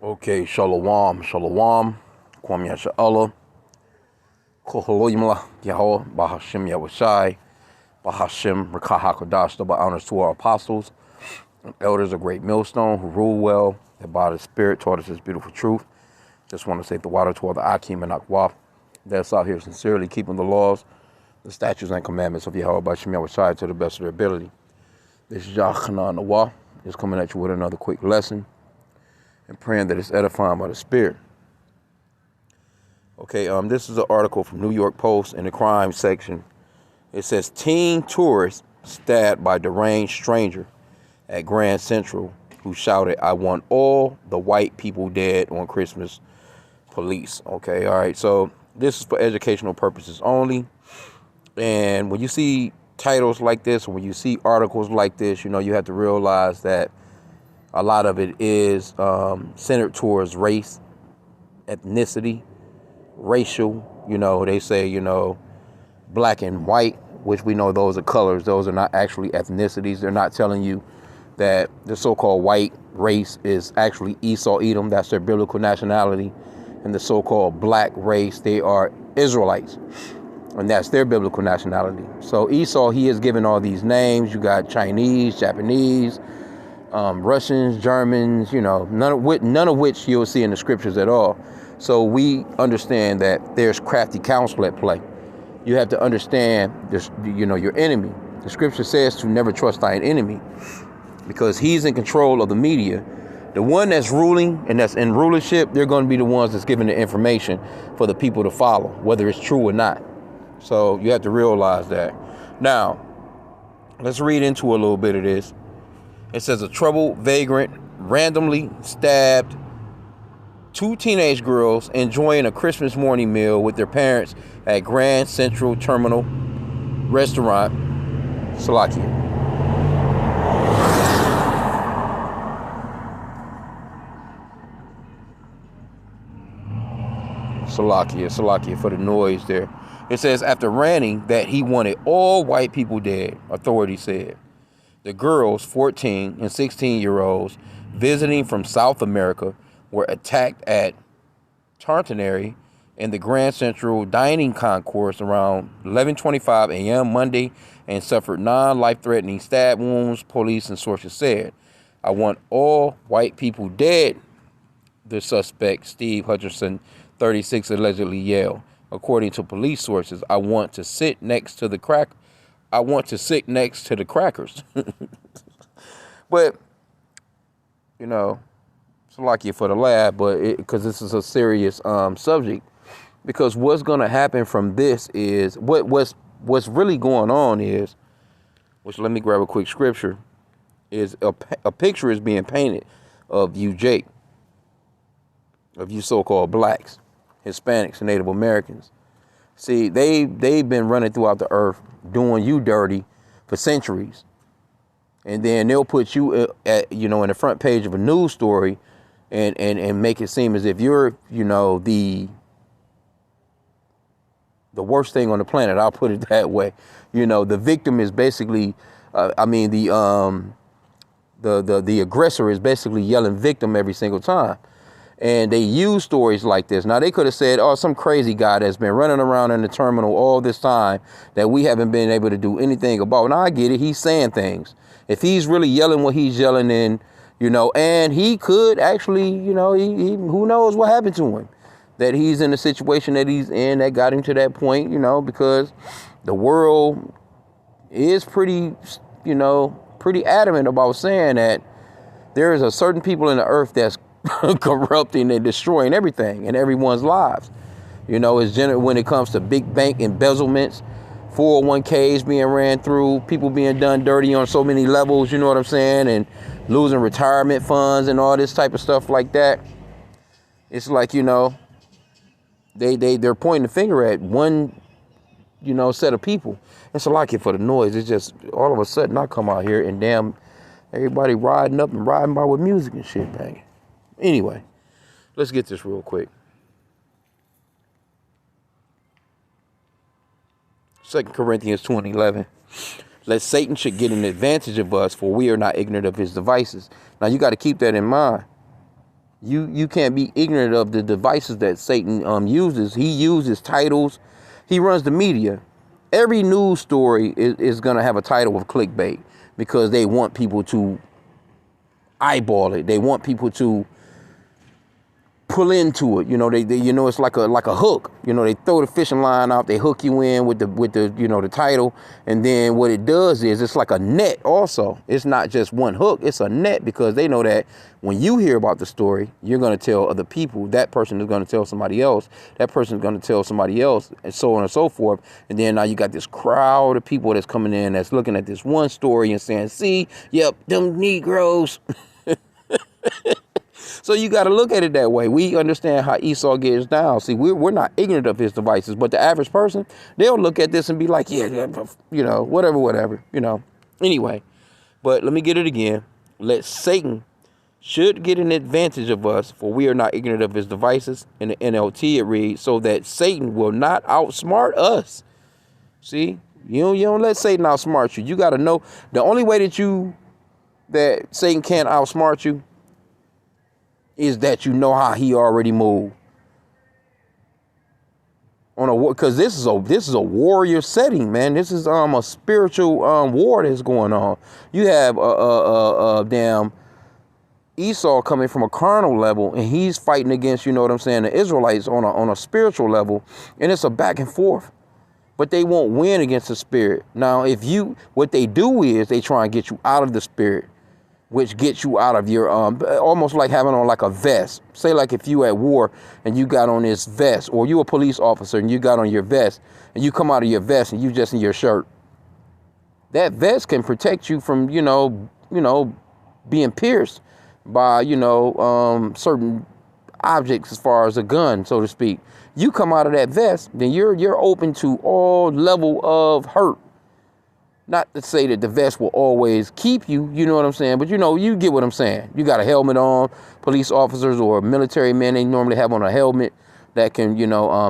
Okay, Shalom, Shalom, Kwam Yasha'Allah, Koholoyimla, Yahweh, Bahashim Yahushai, Bahashim Rakahakodash, double honors to our apostles and elders of Great Millstone who rule well, that by the Spirit taught us this beautiful truth. Just want to say the water to all the H.I.M and Akwaf that's out here sincerely keeping the laws, the statutes and commandments of Yahweh Bahashim Yahushai to the best of their ability. This is Yachanan Nawah, just coming at you with another quick lesson, and praying that it's edifying by the Spirit. Okay, this is an article from New York Post in the crime section. It says, teen tourist stabbed by deranged stranger at Grand Central who shouted, "I want all the white people dead" on Christmas. Police. Okay, all right. So this is for educational purposes only. And when you see titles like this, when you see articles like this, you have to realize that a lot of it is centered towards race, ethnicity, racial. They say, black and white, which we know those are colors. Those are not actually ethnicities. They're not telling you that the so-called white race is actually Esau, Edom. That's their biblical nationality. And the so-called black race, they are Israelites. And that's their biblical nationality. So Esau, he is given all these names. You got Chinese, Japanese, Russians, Germans, none of which you'll see in the scriptures at all. So we understand that there's crafty counsel at play. You have to understand this, your enemy. The scripture says to never trust thine enemy, because he's in control of the media. The one that's ruling and that's in rulership, they're going to be the ones that's giving the information for the people to follow, whether it's true or not. So you have to realize that. Now, let's read into a little bit of this. It says a troubled vagrant randomly stabbed two teenage girls enjoying a Christmas morning meal with their parents at Grand Central Terminal Restaurant, Salakia. Salakia for the noise there. It says, after ranting that he wanted all white people dead, authorities said. The girls, 14 and 16-year-olds, visiting from South America, were attacked at Tartinery in the Grand Central Dining Concourse around 11:25 a.m. Monday and suffered non-life-threatening stab wounds, police and sources said. "I want all white people dead," the suspect, Steve Hutcherson, 36, allegedly yelled. According to police sources, "I want to sit next to the crackers." But, it's lucky for the lab, but because this is a serious subject. Because what's going to happen from this is, what's really going on is, which let me grab a quick scripture, is a picture is being painted of you, Jake, of you so-called blacks, Hispanics, and Native Americans. See, they've been running throughout the earth doing you dirty for centuries. And then they'll put you in the front page of a news story and make it seem as if you're, the worst thing on the planet. I'll put it that way. The victim is basically, the aggressor is basically yelling victim every single time. And they use stories like this. Now, they could have said, "Oh, some crazy guy that's been running around in the terminal all this time that we haven't been able to do anything about." Now, I get it. He's saying things. If he's really yelling what he's yelling in, and he could actually, he who knows what happened to him, that he's in the situation that he's in that got him to that point, because the world is pretty adamant about saying that there is a certain people in the earth that's corrupting and destroying everything and everyone's lives. It's when it comes to big bank embezzlements, 401ks being ran through, people being done dirty on so many levels, you know what I'm saying, and losing retirement funds and all this type of stuff like that. It's like, they're pointing the finger at one, set of people. It's like it for the noise. It's just all of a sudden I come out here and damn, everybody riding up and riding by with music and shit banging. Anyway, let's get this real quick. 2 Corinthians 2:11. "Lest Satan should get an advantage of us, for we are not ignorant of his devices." Now, you got to keep that in mind. You can't be ignorant of the devices that Satan uses. He uses titles. He runs the media. Every news story is going to have a title of clickbait because they want people to eyeball it. They want people to pull into it. It's like a hook. They throw the fishing line out, they hook you in with the the title, and then what it does is it's like a net also. It's not just one hook, it's a net, because they know that when you hear about the story, you're going to tell other people, that person is going to tell somebody else, that person is going to tell somebody else, and so on and so forth. And then now you got this crowd of people that's coming in that's looking at this one story and saying, see, yep, them Negroes. So you got to look at it that way. We understand how Esau gets down. See, we're not ignorant of his devices, but the average person, they'll look at this and be like, yeah, whatever. Anyway, but let me get it again. Let Satan should get an advantage of us, for we are not ignorant of his devices. In the NLT, it reads, so that Satan will not outsmart us. See, you don't let Satan outsmart you. You got to know the only way that Satan can't outsmart you is that you know how he already moved because this is a warrior setting, man. This is a spiritual war that's going on. You have damn Esau coming from a carnal level, and he's fighting against the Israelites on a spiritual level, and it's a back and forth. But they won't win against the spirit. Now, what they do is they try and get you out of the spirit, which gets you out of your, almost like having on like a vest. Say like if you at war and you got on this vest, or you a police officer and you got on your vest, and you come out of your vest and you just in your shirt. That vest can protect you from, being pierced by, certain objects as far as a gun, so to speak. You come out of that vest, then you're open to all level of hurt. Not to say that the vest will always keep you, you know what I'm saying? But, you get what I'm saying. You got a helmet on. Police officers or military men, they normally have on a helmet that can,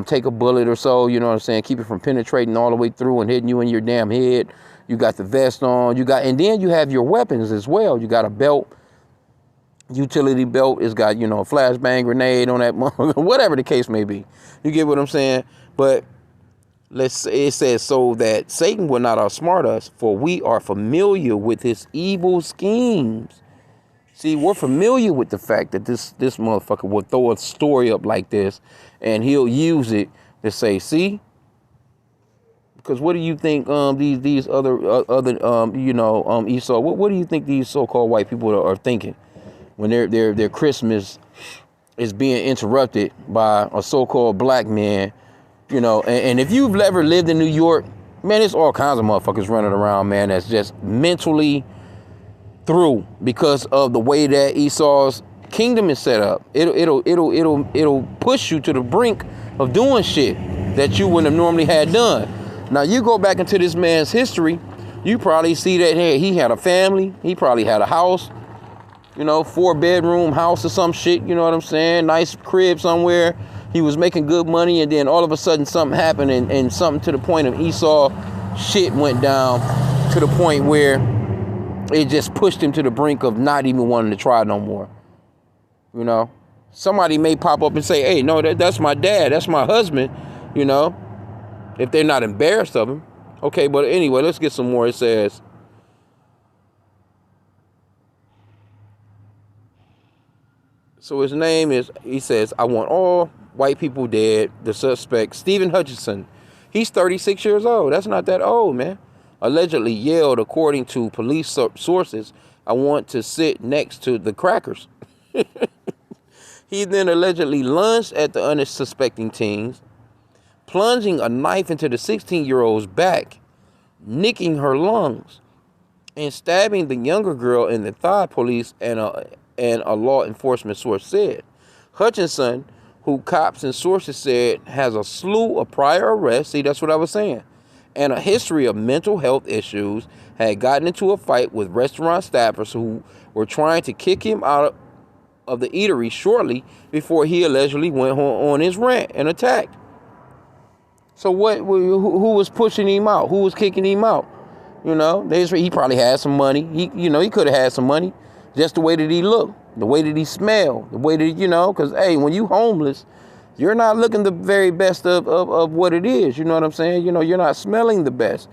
take a bullet or so, you know what I'm saying? Keep it from penetrating all the way through and hitting you in your damn head. You got the vest on. And then you have your weapons as well. You got a belt, utility belt. It's got, a flashbang grenade on that, whatever the case may be. You get what I'm saying? But it says, so that Satan will not outsmart us, for we are familiar with his evil schemes. See, we're familiar with the fact that this motherfucker will throw a story up like this, and he'll use it to say, see, because what do you think these other Esau? What do you think these so-called white people are thinking when their Christmas is being interrupted by a so-called black man? And if you've ever lived in New York, man, there's all kinds of motherfuckers running around, man, that's just mentally through because of the way that Esau's kingdom is set up. It'll push you to the brink of doing shit that you wouldn't have normally had done. Now, you go back into this man's history, you probably see that he had a family, he probably had a house, 4-bedroom house or some shit, you know what I'm saying? Nice crib somewhere. He was making good money, and then all of a sudden something happened, and something to the point of Esau shit went down to the point where it just pushed him to the brink of not even wanting to try no more. Somebody may pop up and say, hey, no, that's my dad, that's my husband, if they're not embarrassed of him. Okay, but anyway, let's get some more. It says, so his name is, he says, I want all white people dead. The suspect, Stephen Hutchinson, he's 36 years old. That's not that old, man. Allegedly yelled, according to police sources, I want to sit next to the crackers. He then allegedly lunged at the unsuspecting teens, plunging a knife into the 16-year-old's back, nicking her lungs, and stabbing the younger girl in the thigh, police and a law enforcement source said. Hutchinson, who cops and sources said has a slew of prior arrests, see, that's what I was saying, and a history of mental health issues, had gotten into a fight with restaurant staffers who were trying to kick him out of the eatery shortly before he allegedly went on his rant and attacked. So who was pushing him out? Who was kicking him out? He probably had some money. He could have had some money just the way that he looked. the way that he smell, the way that, you know, because, hey, when you homeless, you're not looking the very best of what it is. You know what I'm saying? You know, you're not smelling the best.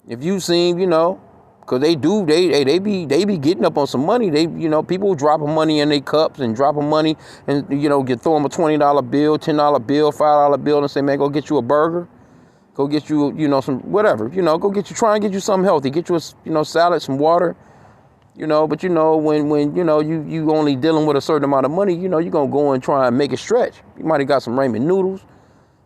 If you seen, you know, because they be getting up on some money. They, you know, people dropping money in their cups and dropping money and, you know, throw them a $20 bill, $10 bill, $5 bill and say, man, go get you a burger. Go get you, you know, some whatever, you know, try and get you something healthy. Get you a, you know, salad, some water, you know, but you know, when you know, you only dealing with a certain amount of money, you know, you're going to go and try and make it stretch. You might have got some ramen noodles,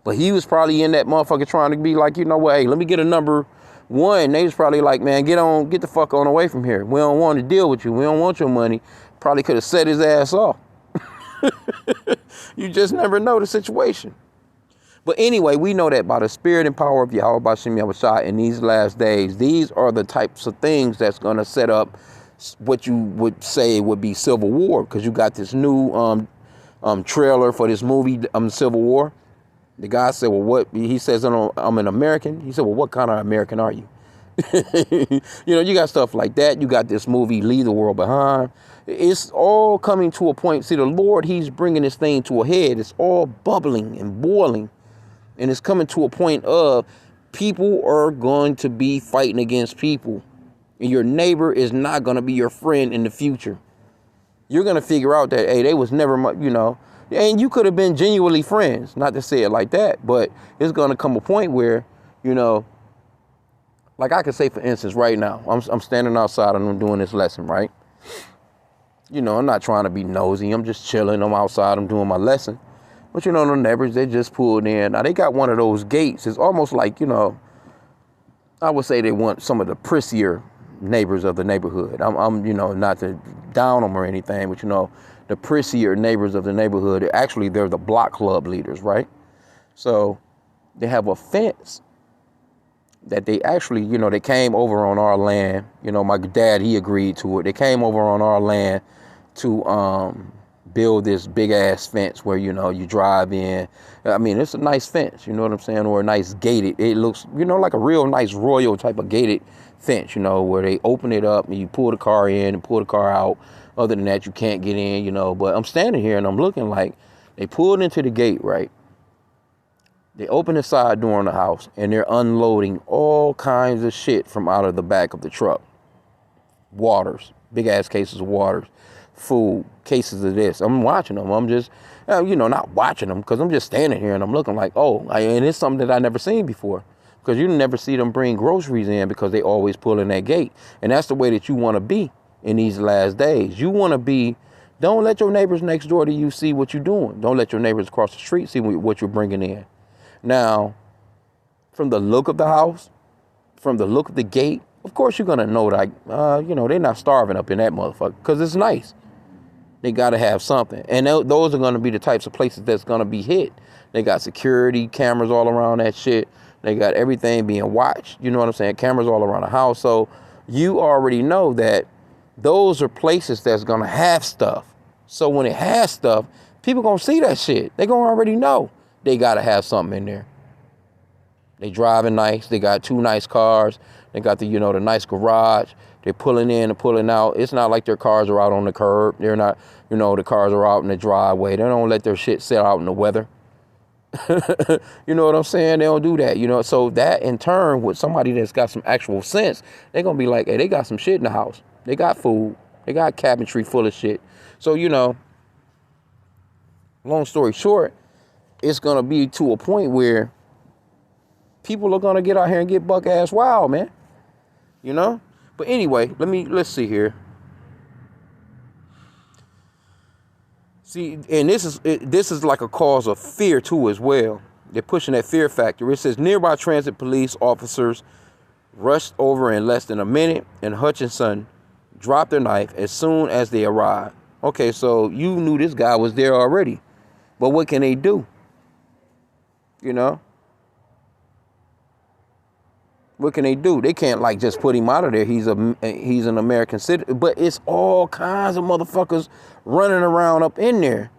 but he was probably in that motherfucker trying to be like, you know what, hey, let me get a number one. They was probably like, man, get the fuck on away from here. We don't want to deal with you. We don't want your money. Probably could have set his ass off. You just never know the situation. But anyway, we know that by the spirit and power of Yahweh B'Shem Yahushua in these last days, these are the types of things that's going to set up what you would say would be Civil War, because you got this new trailer for this movie, Civil War. The guy said, well, what? He says, I'm an American. He said, well, what kind of American are you? You know, you got stuff like that. You got this movie, Leave the World Behind. It's all coming to a point. See, the Lord, he's bringing this thing to a head. It's all bubbling and boiling. And it's coming to a point of people are going to be fighting against people. And your neighbor is not going to be your friend in the future. You're going to figure out that, hey, they was never, you know, and you could have been genuinely friends. Not to say it like that, but it's going to come a point where, you know, like I could say, for instance, right now, I'm standing outside and I'm doing this lesson, right? You know, I'm not trying to be nosy. I'm just chilling. I'm outside. I'm doing my lesson. But, you know, the neighbors, they just pulled in. Now, they got one of those gates. It's almost like, you know, I would say they want some of the prissier neighbors of the neighborhood. I'm you know, not to down them or anything, but, you know, the prissier neighbors of the neighborhood, actually, they're the block club leaders, right? So they have a fence that they actually, you know, they came over on our land. You know, my dad, he agreed to it. They came over on our land to build this big ass fence where, you know, you drive in. I mean, it's a nice fence, you know what I'm saying? Or a nice gated. It looks, you know, like a real nice royal type of gated fence, you know, where they open it up and you pull the car in and pull the car out. Other than that, you can't get in, you know. But I'm standing here and I'm looking like they pulled into the gate, right? They open the side door on the house and they're unloading all kinds of shit from out of the back of the truck. Waters, big ass cases of waters, food, cases of this. I'm watching them. I'm just, you know, not watching them because I'm just standing here and I'm looking like, oh, and it's something that I never seen before. Because you never see them bring groceries in because they always pull in that gate. And that's the way that you want to be in these last days. You want to be, don't let your neighbors next door to you see what you're doing. Don't let your neighbors across the street see what you're bringing in. Now, from the look of the house, from the look of the gate, of course you're going to know that, you know, they're not starving up in that motherfucker because it's nice. They got to have something. And those are going to be the types of places that's going to be hit. They got security cameras all around that shit. They got everything being watched. You know what I'm saying? Cameras all around the house. So you already know that those are places that's going to have stuff. So when it has stuff, people going to see that shit. They going to already know they got to have something in there. They driving nice. They got 2 nice cars. They got the, you know, the nice garage. They're pulling in and pulling out. It's not like their cars are out on the curb. They're not, you know, the cars are out in the driveway. They don't let their shit sit out in the weather. You know what I'm saying? They don't do that, you know. So that in turn, with somebody that's got some actual sense, they're going to be like, hey, they got some shit in the house. They got food. They got cabinetry full of shit. So, you know, long story short, it's going to be to a point where people are going to get out here and get buck ass wild, man. You know? But anyway, let's see here. See, and this is like a cause of fear too as well. They're pushing that fear factor. It says nearby transit police officers rushed over in less than a minute, and Hutchinson dropped their knife as soon as they arrived. Okay, so you knew this guy was there already, but what can they do? You know? What can they do? They can't like just put him out of there. He's an American citizen. But it's all kinds of motherfuckers running around up in there.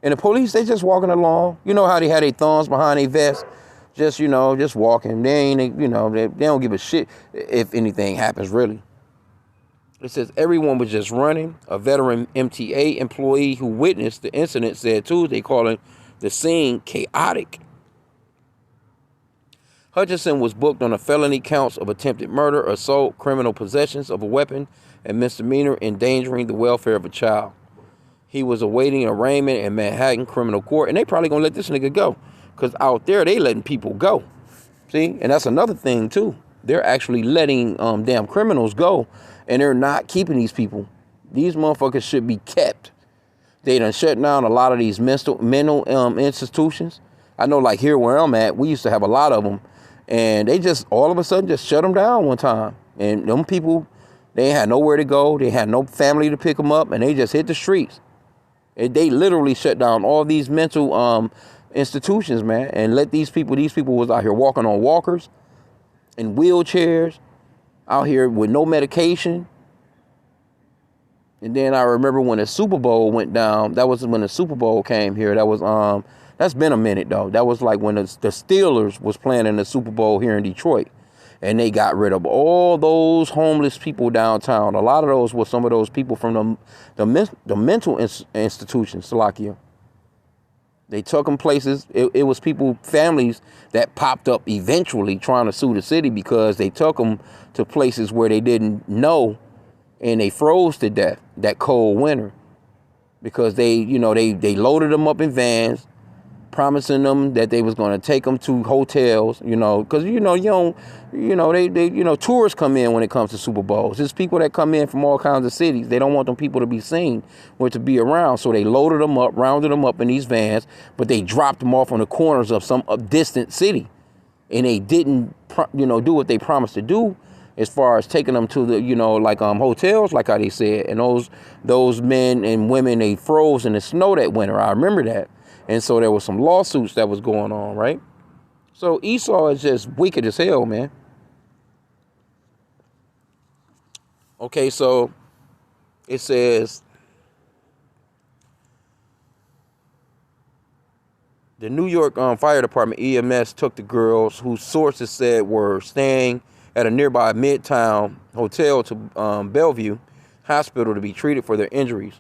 And the police, they just walking along. You know how they had their thumbs behind their vest? Just, you know, just walking. They ain't, you know, they don't give a shit if anything happens, really. It says everyone was just running. A veteran MTA employee who witnessed the incident said Tuesday, calling the scene chaotic. Hutchinson was booked on a felony counts of attempted murder, assault, criminal possessions of a weapon, and misdemeanor endangering the welfare of a child. He was awaiting arraignment in Manhattan criminal court, and they probably gonna let this nigga go, because out there they letting people go. See, and that's another thing too. They're actually letting damn criminals go, and they're not keeping these people. These motherfuckers should be kept. They done shut down a lot of these mental institutions. I know, like here where I'm at, we used to have a lot of them, and they just all of a sudden just shut them down one time. And them people, they had nowhere to go. They had no family to pick them up, and they just hit the streets. They literally shut down all these mental institutions, man, and let these people was out here walking on walkers and wheelchairs, out here with no medication. And then I remember when the Super Bowl went down, that was when the Super Bowl came here. That was that's been a minute though. That was like when the Steelers was playing in the Super Bowl here in Detroit. And they got rid of all those homeless people downtown. A lot of those were some of those people from the mental institutions, Salakia. They took them places. It was people, families that popped up eventually trying to sue the city because they took them to places where they didn't know, and they froze to death that cold winter because they loaded them up in vans, promising them that they was going to take them to hotels, because tourists come in when it comes to Super Bowls. There's people that come in from all kinds of cities. They don't want them people to be seen or to be around, so they loaded them up, rounded them up in these vans, but they dropped them off on the corners of some distant city, and they didn't, do what they promised to do as far as taking them to the, hotels, like how they said. And those men and women, they froze in the snow that winter. I remember that. And so there was some lawsuits that was going on, right? So Esau is just wicked as hell, man. Okay, so it says the New York Fire Department, EMS, took the girls whose sources said were staying at a nearby Midtown hotel to Bellevue Hospital to be treated for their injuries.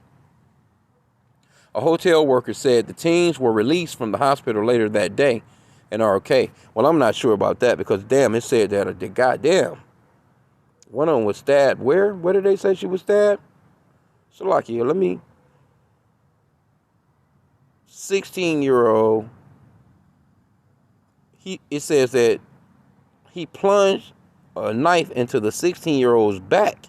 A hotel worker said the teens were released from the hospital later that day and are okay. Well, I'm not sure about that because, damn, it said that goddamn. One of them was stabbed. Where? Where did they say she was stabbed? So, like, yeah, 16-year-old. It says that he plunged a knife into the 16-year-old's back,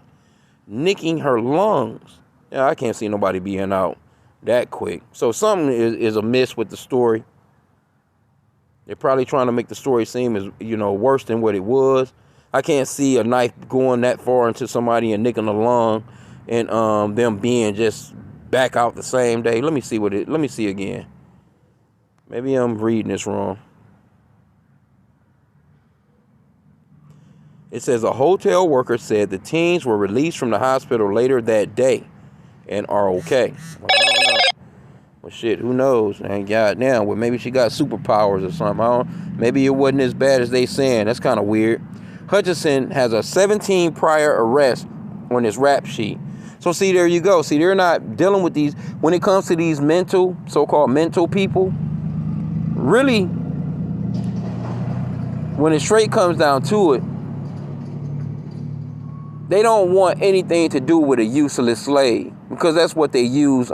nicking her lungs. Yeah, I can't see nobody being out that quick. So something is amiss with the story. They're probably trying to make the story seem as, worse than what it was. I can't see a knife going that far into somebody and nicking a lung and them being just back out the same day. Let me see again. Maybe I'm reading this wrong. It says a hotel worker said the teens were released from the hospital later that day and are okay. Well, I don't know. Well, shit, who knows? And goddamn, well, maybe she got superpowers or something. Maybe it wasn't as bad as they saying. That's kind of weird. Hutchinson has a 17 prior arrest on his rap sheet. So see, there you go. See, they're not dealing with these, when it comes to these so-called mental people, really, when it straight comes down to it, they don't want anything to do with a useless slave, because that's what they use,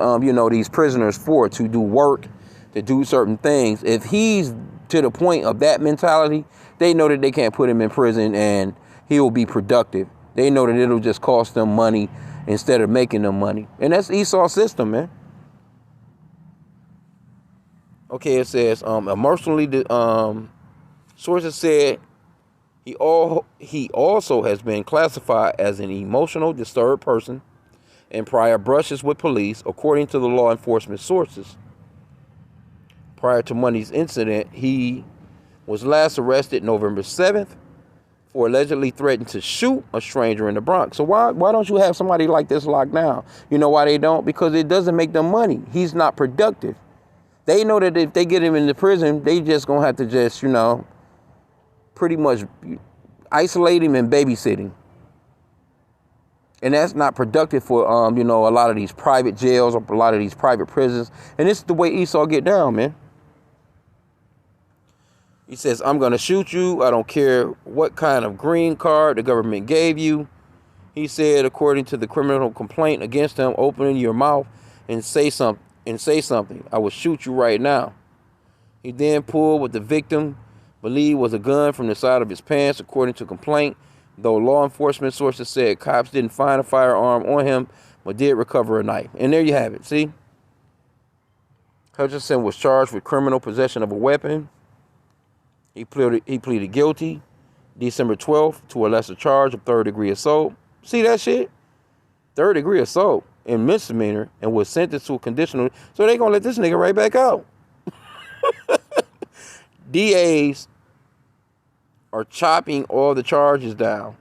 these prisoners for, to do work, to do certain things. If he's to the point of that mentality, they know that they can't put him in prison and he'll be productive. They know that it'll just cost them money instead of making them money. And that's Esau's system, man. Okay, it says, sources said he also has been classified as an emotional disturbed person and prior brushes with police, according to the law enforcement sources. Prior to Monday's incident, he was last arrested November 7th for allegedly threatening to shoot a stranger in the Bronx. So why don't you have somebody like this locked down? You know why they don't? Because it doesn't make them money. He's not productive. They know that if they get him into prison, they just gonna have to just, pretty much isolate him and babysit him. And that's not productive for you know, a lot of these private jails or a lot of these private prisons. And this is the way Esau get down, man. He says, I'm going to shoot you. I don't care what kind of green card the government gave you. He said, according to the criminal complaint against him, open your mouth and say something. I will shoot you right now. He then pulled what the victim believed was a gun from the side of his pants, according to complaint, though law enforcement sources said cops didn't find a firearm on him, but did recover a knife. And there you have it. See? Hutchinson was charged with criminal possession of a weapon. He pleaded guilty December 12th to a lesser charge of third-degree assault. See that shit? Third-degree assault and misdemeanor, and was sentenced to a conditional. So they gonna let this nigga right back out. DAs are chopping all the charges down.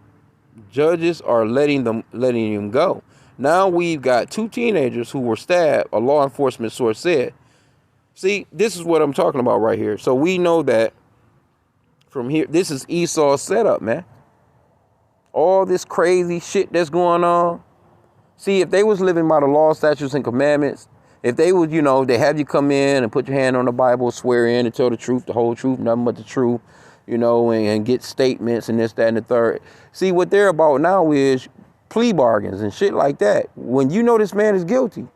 Judges are letting him go. Now we've got 2 teenagers who were stabbed, a law enforcement source said. See, this is what I'm talking about right here. So we know that from here, this is Esau's setup, man. All this crazy shit that's going on. See, if they was living by the law, statutes, and commandments, if they would, you know, they have you come in and put your hand on the Bible, swear in and tell the truth, the whole truth, nothing but the truth, you know, and get statements and this, that, and the third. See, what they're about now is plea bargains and shit like that. When you know this man is guilty,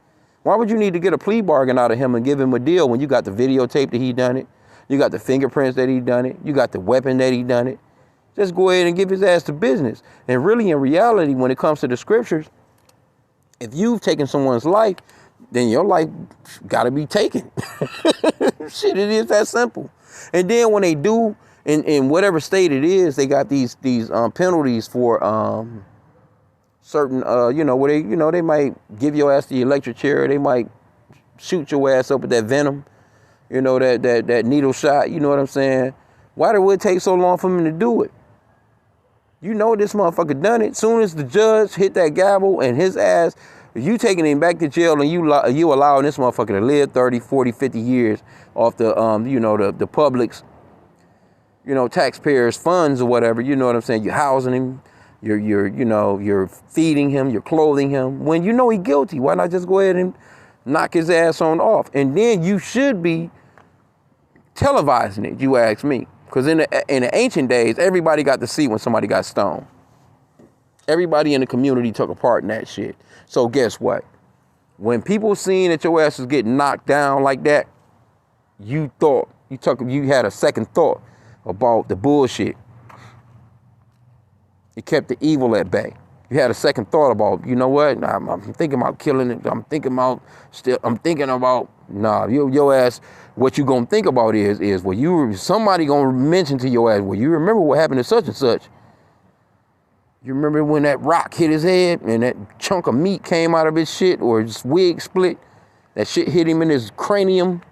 why would you need to get a plea bargain out of him and give him a deal when you got the videotape that he done it? You got the fingerprints that he done it. You got the weapon that he done it. Just go ahead and give his ass to business. And really, in reality, when it comes to the scriptures, if you've taken someone's life, then your life got to be taken. Shit, it is that simple. And then when they do, in whatever state it is, they got these penalties for certain, you know, where they, you know, they might give your ass the electric chair. They might shoot your ass up with that venom. You know, that needle shot, you know what I'm saying? Why would it take so long for him to do it? You know this motherfucker done it. Soon as the judge hit that gavel and his ass, you taking him back to jail and you allowing this motherfucker to live 30, 40, 50 years off the, you know, the public's, you know, taxpayers' funds or whatever, you know what I'm saying? You're housing him, you know, you're feeding him, you're clothing him. When you know he's guilty, why not just go ahead and knock his ass on off? And then you should be televising it, you ask me. Because in the ancient days, everybody got to see when somebody got stoned. Everybody in the community took a part in that shit. So guess what? When people seen that your ass was getting knocked down like that, you had a second thought about the bullshit. It kept the evil at bay. You had a second thought about, you know what? I'm thinking about killing it. I'm thinking about, nah, your ass, what you gonna think about is well, somebody gonna mention to your ass, well, you remember what happened to such and such. You remember when that rock hit his head and that chunk of meat came out of his shit, or his wig split? That shit hit him in his cranium.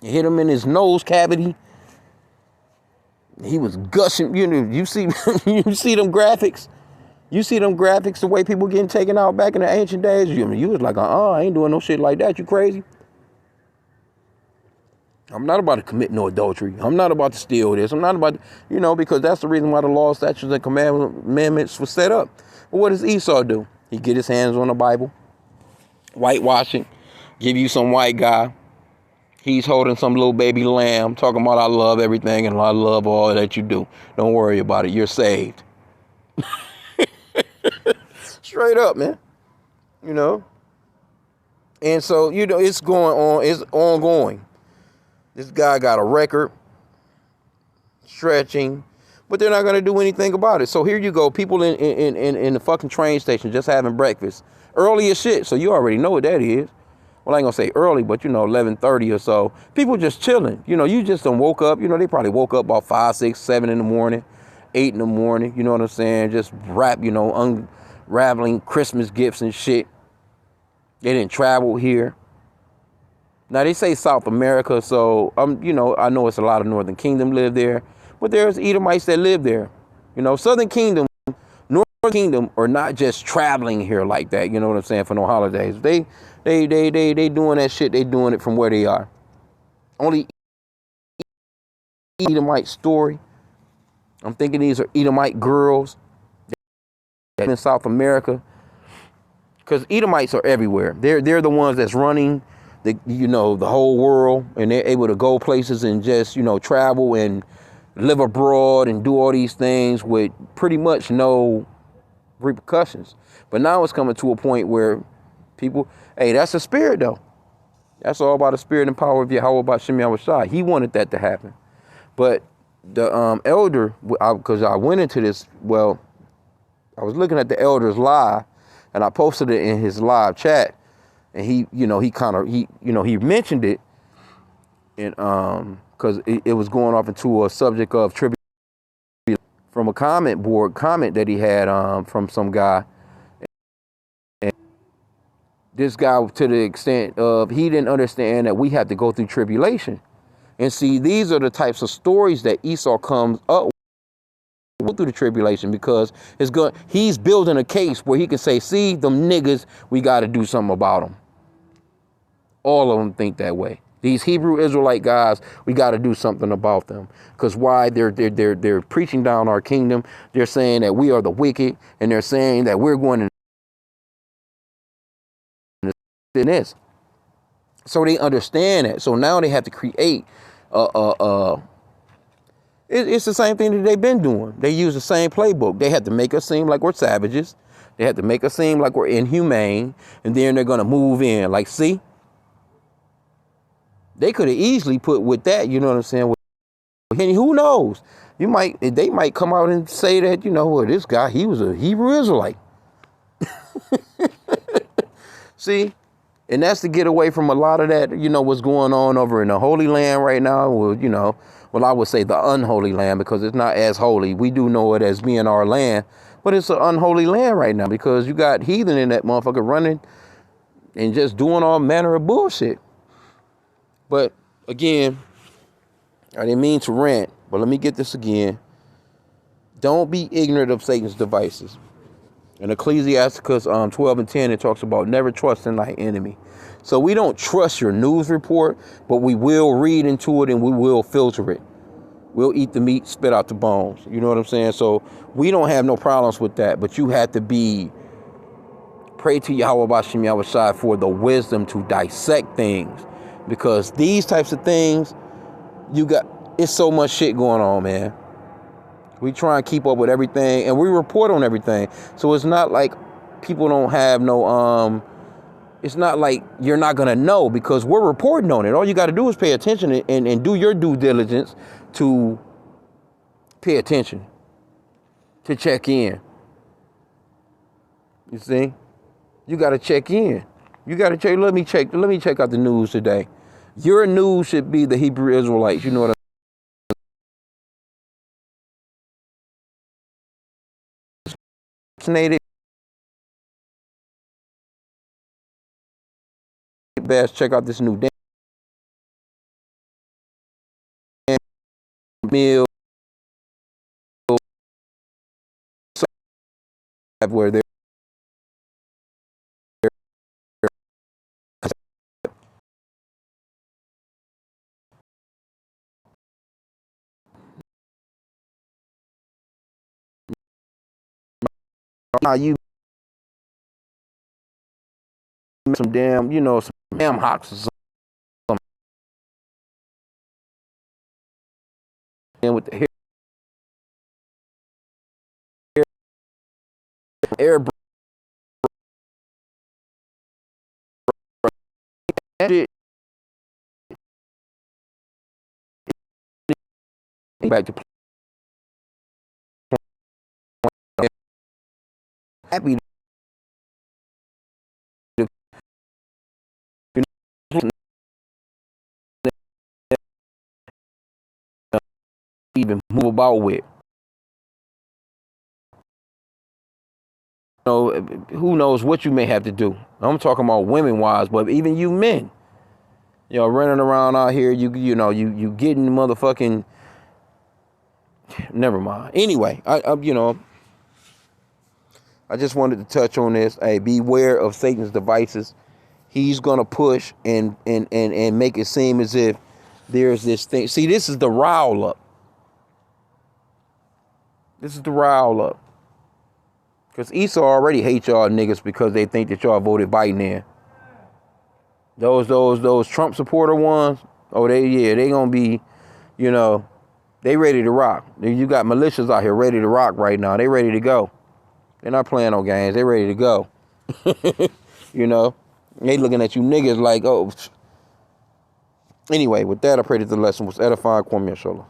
It hit him in his nose cavity. He was gushing. You know, you see them graphics. You see them graphics, the way people getting taken out back in the ancient days. You was like, I ain't doing no shit like that. You crazy? I'm not about to commit no adultery. I'm not about to steal this. I'm not about to, you know, because that's the reason why the law, statutes, and commandments were set up. But what does Esau do? He get his hands on the Bible, whitewash it, give you some white guy. He's holding some little baby lamb, talking about I love everything and I love all that you do. Don't worry about it. You're saved. Straight up, man. You know? And so, you know, it's going on. It's ongoing. This guy got a record, stretching, but they're not going to do anything about it. So here you go. People in the fucking train station just having breakfast. Early as shit. So you already know what that is. Well, I ain't going to say early, but, you know, 11:30 or so. People just chilling. You know, you just done woke up. You know, they probably woke up about 5, 6, 7 in the morning, 8 in the morning. You know what I'm saying? Just unraveling Christmas gifts and shit. They didn't travel here. Now, they say South America, so, you know, I know it's a lot of Northern Kingdom live there, but there's Edomites that live there. You know, Southern Kingdom, Northern Kingdom are not just traveling here like that, you know what I'm saying, for no holidays. They doing that shit, they doing it from where they are. Only Edomite story. I'm thinking these are Edomite girls in South America because Edomites are everywhere. They're the ones that's running the whole world, and they're able to go places and just travel and live abroad and do all these things with pretty much no repercussions. But now it's coming to a point where people, hey, that's a spirit though. That's all about the spirit and power of Yahweh about Shem Yahushai. He wanted that to happen. But the elder, because I went into this, well, I was looking at the elder's live, and I posted it in his live chat, and he mentioned it, and because it was going off into a subject of tribute from a comment that he had from some guy. And this guy, to the extent of, he didn't understand that we have to go through tribulation. And see, these are the types of stories that Esau comes up with through the tribulation, because he's building a case where he can say, see, them niggas, we got to do something about them. All of them think that way. These Hebrew Israelite guys, we got to do something about them. Because why? They're preaching down our kingdom. They're saying that we are the wicked, and they're saying that we're going to this. So they understand that. So now they have to create it's the same thing that they've been doing. They use the same playbook. They have to make us seem like we're savages. They have to make us seem like we're inhumane, and then they're going to move in. Like, see? They could have easily put with that, you know what I'm saying? And who knows? They might come out and say that, this guy, he was a Hebrew Israelite. See? And that's to get away from a lot of that, what's going on over in the Holy Land right now. Well, I would say the unholy land, because it's not as holy. We do know it as being our land, but it's an unholy land right now, because you got heathen in that motherfucker running and just doing all manner of bullshit. But again, I didn't mean to rant, but let me get this again. Don't be ignorant of Satan's devices. In Ecclesiasticus 12:10, it talks about never trusting thy enemy. So we don't trust your news report, but we will read into it and we will filter it. We'll eat the meat, spit out the bones. You know what I'm saying? So we don't have no problems with that, but you have to pray to Yahweh Bashem Yahushai for the wisdom to dissect things. Because these types of things, it's so much shit going on, man. We try and keep up with everything, and we report on everything. So it's not like people don't have no, it's not like you're not going to know, because we're reporting on it. All you got to do is pay attention and do your due diligence to pay attention, to check in. You see? You got to check in. You got to check. Let me check out the news today. Your news should be the Hebrew Israelites. You know what I'm best check out this new meal where they're now you some damn hawks or something with the air back to happy to even move about with. Who knows what you may have to do. I'm talking about women wise, but even you men, running around out here, you getting motherfucking. Never mind. Anyway, I just wanted to touch on this. Hey, beware of Satan's devices. He's gonna push and make it seem as if there's this thing. See, this is the rile up. This is the rile up. Because Esau already hates y'all niggas because they think that y'all voted Biden in. Those Trump supporter ones, oh, they gonna be, you know, they ready to rock. You got militias out here ready to rock right now. They ready to go. They're not playing no games. They ready to go. You know, they looking at you niggas like, oh. Anyway, with that, I pray that the lesson was edifying. Kwame Inshallah.